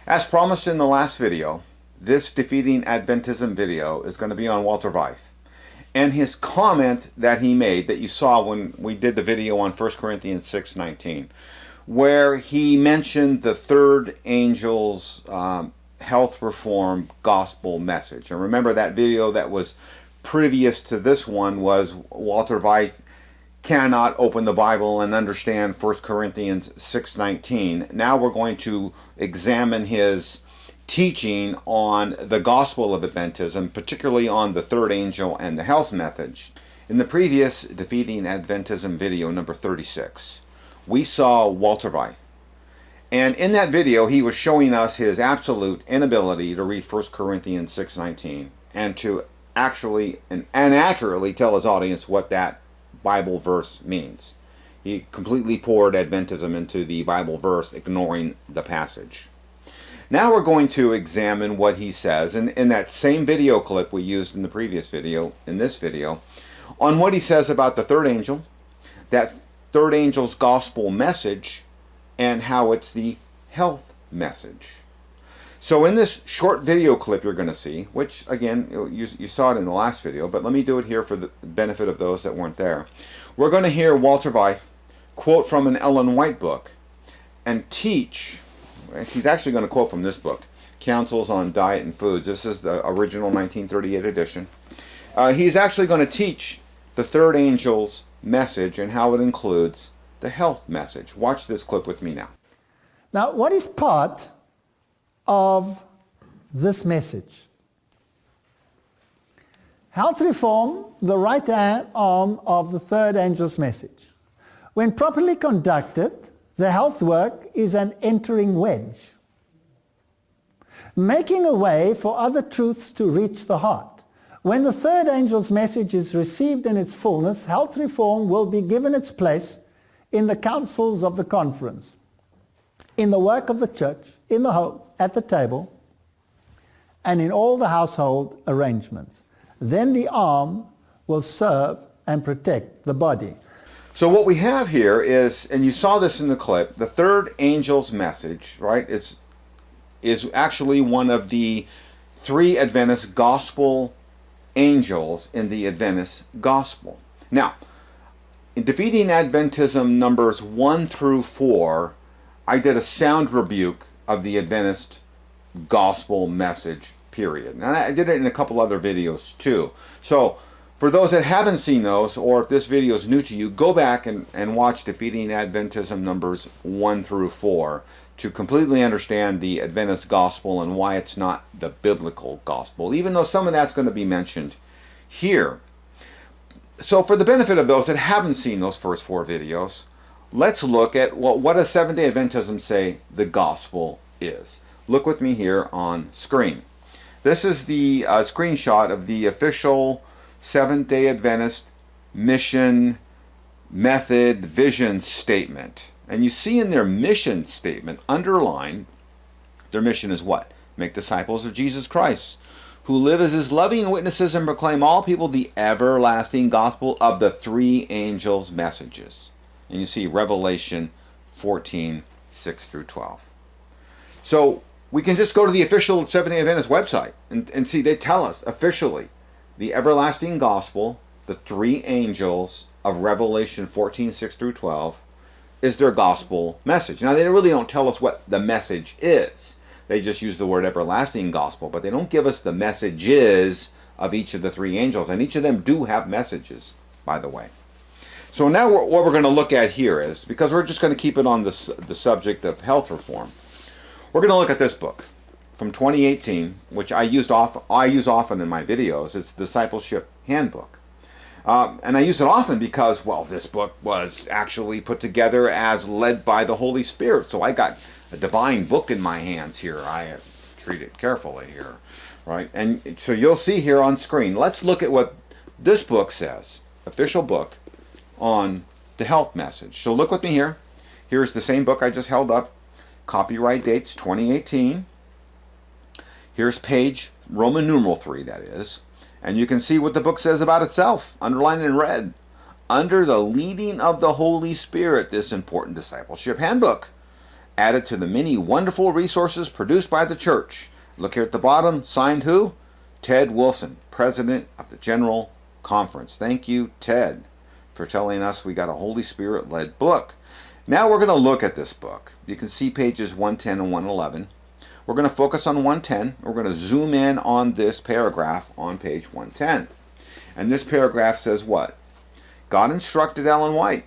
As promised in the last video, this Defeating Adventism video is going to be on Walter Veith. And his comment that he made, that you saw when we did the video on 1 Corinthians 6:19, where he mentioned the third angel's health reform gospel message. And remember, that video that was previous to this one was Walter Veith cannot open the Bible and understand 1 Corinthians 6:19. Now we're going to examine his teaching on the gospel of Adventism, particularly on the third angel and the health message. In the previous Defeating Adventism video, number 36, we saw Walter Veith. And in that video, he was showing us his absolute inability to read 1 Corinthians 6:19 and to actually and accurately tell his audience what that Bible verse means. He completely poured Adventism into the Bible verse, ignoring the passage. Now we're going to examine what he says in that same video clip we used in the previous video, in this video, on what he says about the third angel, that third angel's gospel message, and how it's the health message. So in this short video clip you're going to see, which again, you saw it in the last video, but let me do it here for the benefit of those that weren't there. We're going to hear Walter Veith quote from an Ellen White book and teach. He's actually going to quote from this book, Counsels on Diet and Foods. This is the original 1938 edition. He's actually going to teach the third angel's message and how it includes the health message. Watch this clip with me now. Now, what is part of this message? Health reform, the right arm of the third angel's message. When properly conducted, the health work is an entering wedge, making a way for other truths to reach the heart. When the third angel's message is received in its fullness, health reform will be given its place in the councils of the conference, in the work of the church, in the home, at the table, and in all the household arrangements. Then the arm will serve and protect the body. So what we have here is, and you saw this in the clip, the third angel's message, right, is actually one of the three Adventist gospel angels in the Adventist gospel. Now, in Defeating Adventism numbers 1 through 4, I did a sound rebuke of the Adventist gospel message, period. And I did it in a couple other videos too. So for those that haven't seen those, or if this video is new to you, go back and watch Defeating Adventism numbers 1 through 4 to completely understand the Adventist gospel and why it's not the biblical gospel, even though some of that's going to be mentioned here. So for the benefit of those that haven't seen those first 4 videos, let's look at what does Seventh-day Adventism say the gospel is. Look with me here on screen. This is the screenshot of the official Seventh-day Adventist mission, method, vision statement. And you see in their mission statement, underlined, their mission is what? Make disciples of Jesus Christ, who live as his loving witnesses and proclaim all people the everlasting gospel of the three angels' messages. And you see Revelation 14, 6 through 12. So we can just go to the official Seventh-day Adventist website and see they tell us officially the everlasting gospel, the three angels of Revelation 14, 6 through 12, is their gospel message. Now, they really don't tell us what the message is. They just use the word everlasting gospel, but they don't give us the messages of each of the three angels. And each of them do have messages, by the way. So now what we're going to look at here is, because we're just going to keep it on the subject of health reform, we're going to look at this book from 2018, which I use often in my videos. It's the Discipleship Handbook. And I use it often because, well, this book was actually put together as led by the Holy Spirit. So I got a divine book in my hands here. I treat it carefully here, right? And so you'll see here on screen. Let's look at what this book says, official book, on the health message. So look with me here. Here's the same book I just held up. Copyright dates 2018. Here's page Roman numeral 3, that is. And you can see what the book says about itself, underlined in red. Under the leading of the Holy Spirit, this important discipleship handbook added to the many wonderful resources produced by the church. Look here at the bottom, signed who? Ted Wilson, President of the General Conference. Thank you, Ted, for telling us we got a Holy Spirit-led book. Now we're going to look at this book. You can see pages 110 and 111. We're going to focus on 110. We're going to zoom in on this paragraph on page 110. And this paragraph says what? God instructed Ellen White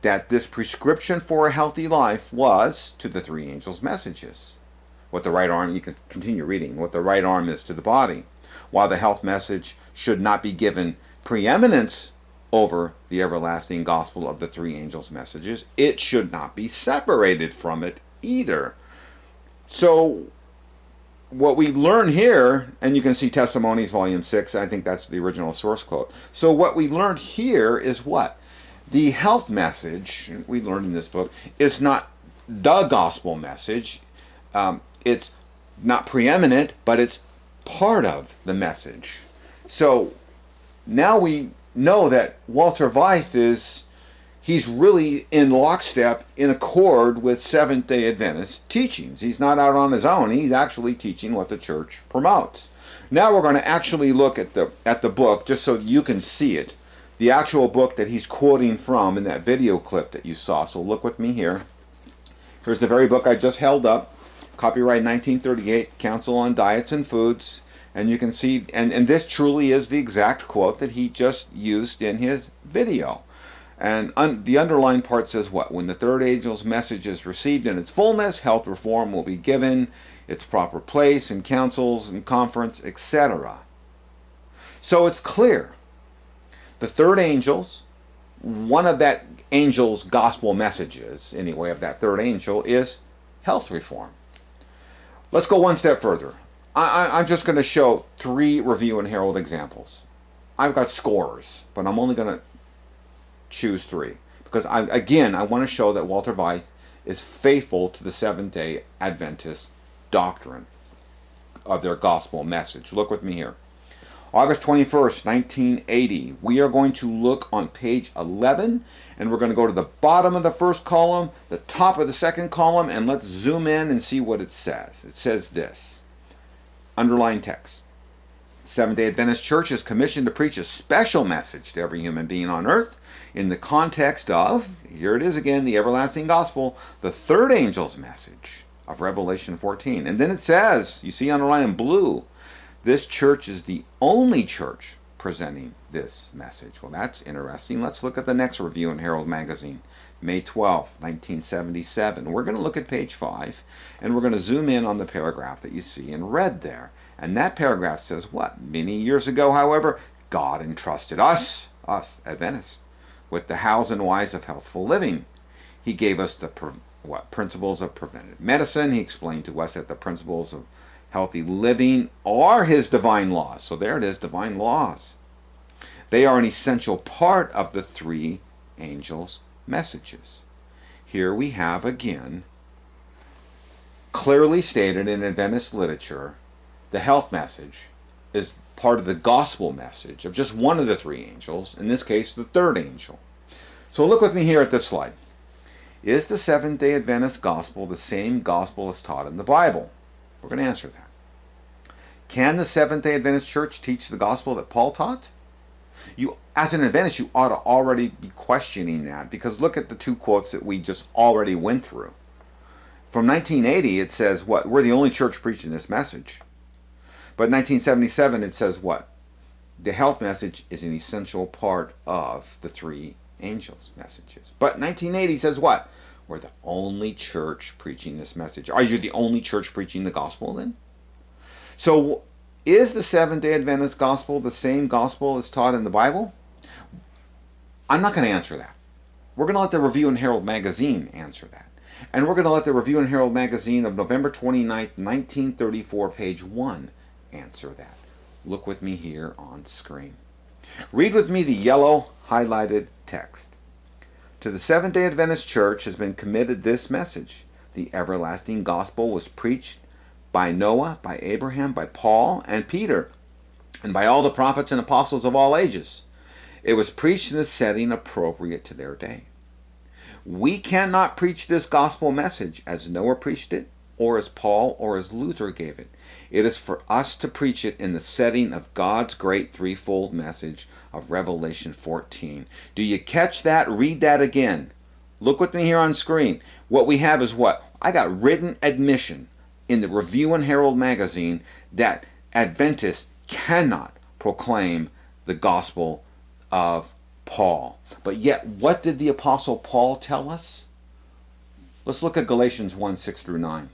that this prescription for a healthy life was to the three angels' messages. What the right arm, you can continue reading, what the right arm is to the body. While the health message should not be given preeminence over the everlasting gospel of the three angels' messages, it should not be separated from it either. So what we learn here, and you can see Testimonies, Volume 6, I think that's the original source quote. So what we learned here is what? The health message, we learned in this book, is not the gospel message. It's not preeminent, but it's part of the message. So now we know that Walter Veith he's really in lockstep, in accord with Seventh-day Adventist teachings. He's not out on his own. He's actually teaching what the church promotes. Now we're going to actually look at the book, just so you can see it. The actual book that he's quoting from in that video clip that you saw. So look with me here. Here's the very book I just held up. Copyright 1938, Council on Diets and Foods. And you can see, and this truly is the exact quote that he just used in his video. And the underlined part says what? When the third angel's message is received in its fullness, health reform will be given its proper place in councils and conference, etc. So it's clear. The third angel's, one of that angel's gospel messages, anyway, of that third angel, is health reform. Let's go one step further. I'm just going to show 3 Review and Herald examples. I've got scores, but I'm only going to choose 3. Because, I want to show that Walter Veith is faithful to the Seventh-day Adventist doctrine of their gospel message. Look with me here. August 21st, 1980. We are going to look on page 11, and we're going to go to the bottom of the first column, the top of the second column, and let's zoom in and see what it says. It says this. Underlined text. Seventh-day Adventist Church is commissioned to preach a special message to every human being on earth in the context of, here it is again, the everlasting gospel, the third angel's message of Revelation 14. And then it says, you see underlined in blue, this church is the only church presenting this message. Well, that's interesting. Let's look at the next Review in Herald magazine, May 12, 1977. We're going to look at page 5, and we're going to zoom in on the paragraph that you see in red there. And that paragraph says what? Many years ago, however, God entrusted us Adventists, with the hows and whys of healthful living. He gave us the principles of preventive medicine. He explained to us that the principles of healthy living are his divine laws. So there it is, divine laws. They are an essential part of the three angels' messages. Here we have again, clearly stated in Adventist literature, the health message is part of the gospel message of just one of the three angels, in this case the third angel. So look with me here at this slide. Is the Seventh-day Adventist gospel the same gospel as taught in the Bible? We're going to answer that. Can the Seventh-day Adventist Church teach the gospel that Paul taught? You, as an Adventist, you ought to already be questioning that, because look at the 2 quotes that we just already went through. From 1980, it says what? We're the only church preaching this message. But 1977, it says what? The health message is an essential part of the three angels' messages. But 1980 says what? We're the only church preaching this message. Are you the only church preaching the gospel then? So is the Seventh-day Adventist gospel the same gospel as taught in the Bible? I'm not going to answer that. We're going to let the Review and Herald magazine answer that. And we're going to let the Review and Herald magazine of November 29th, 1934, page 1, answer that. Look with me here on screen. Read with me the yellow highlighted text. To the Seventh-day Adventist Church has been committed this message. The everlasting gospel was preached by Noah, by Abraham, by Paul and Peter, and by all the prophets and apostles of all ages. It was preached in a setting appropriate to their day. We cannot preach this gospel message as Noah preached it, or as Paul or as Luther gave it. It is for us to preach it in the setting of God's great threefold message of Revelation 14. Do you catch that? Read that again. Look with me here on screen. What we have is what? I got written admission in the Review and Herald magazine that Adventists cannot proclaim the gospel of Paul. But yet, what did the Apostle Paul tell us? Let's look at Galatians 1, 6 through 9.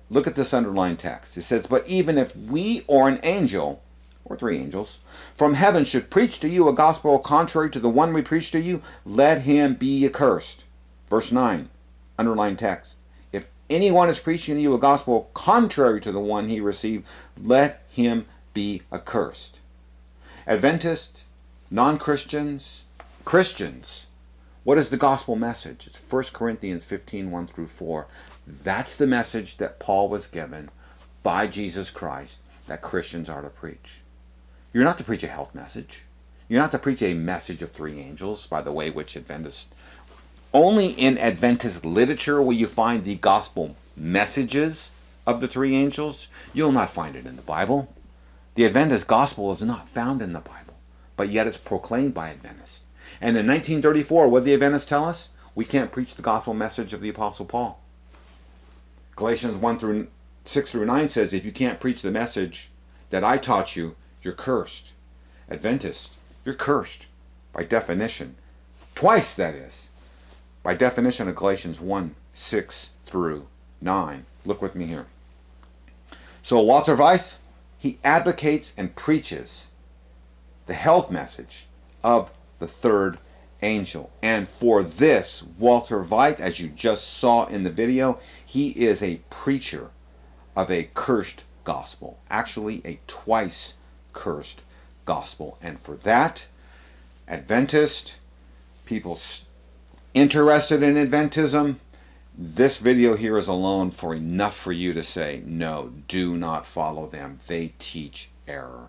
Look at this underlined text. It says, but even if we or an angel, or three angels, from heaven should preach to you a gospel contrary to the one we preach to you, let him be accursed. Verse 9, underlined text. If anyone is preaching to you a gospel contrary to the one he received, let him be accursed. Adventists, non-Christians, Christians, what is the gospel message? It's 1 Corinthians 15, 1 through 4. That's the message that Paul was given by Jesus Christ that Christians are to preach. You're not to preach a health message. You're not to preach a message of three angels, by the way, which Adventists... Only in Adventist literature will you find the gospel messages of the three angels. You'll not find it in the Bible. The Adventist gospel is not found in the Bible, but yet it's proclaimed by Adventists. And in 1934, what did the Adventists tell us? We can't preach the gospel message of the Apostle Paul. Galatians 1 through 6 through 9 says, if you can't preach the message that I taught you, you're cursed. Adventist, you're cursed by definition. Twice, that is. By definition of Galatians 1, 6 through 9. Look with me here. So Walter Veith, he advocates and preaches the health message of the third angel. And for this, Walter Veith, as you just saw in the video, he is a preacher of a cursed gospel. Actually, a twice cursed gospel. And for that, Adventist, people interested in Adventism, this video here is alone for enough for you to say, no, do not follow them. They teach error.